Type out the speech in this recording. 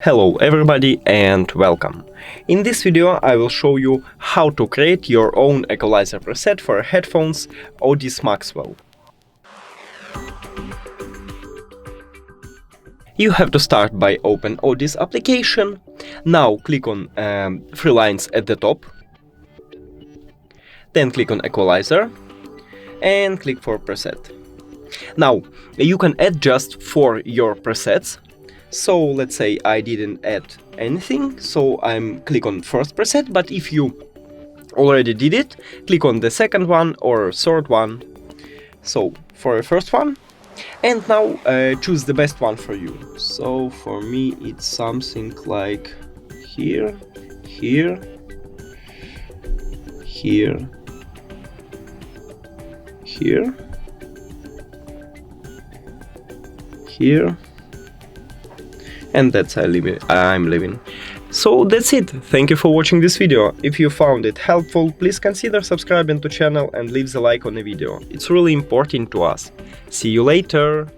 Hello everybody and welcome. In this video I will show you how to create your own equalizer preset for headphones Audeze Maxwell. You have to start by open Audeze application. Now click on three lines at the top. Then click on Equalizer and click for preset. Now you can add just 4 your presets. So let's say I didn't add anything, so I'm click on first preset, but if you already did it, click on the second one or third one. So for the first one, and now choose the best one for you. So for me it's something like here, here, here, here, here, and that's I'm leaving. So that's it. Thank you for watching this video. If you found it helpful, please consider subscribing to channel and leave the like on the video. It's really important to us. See you later.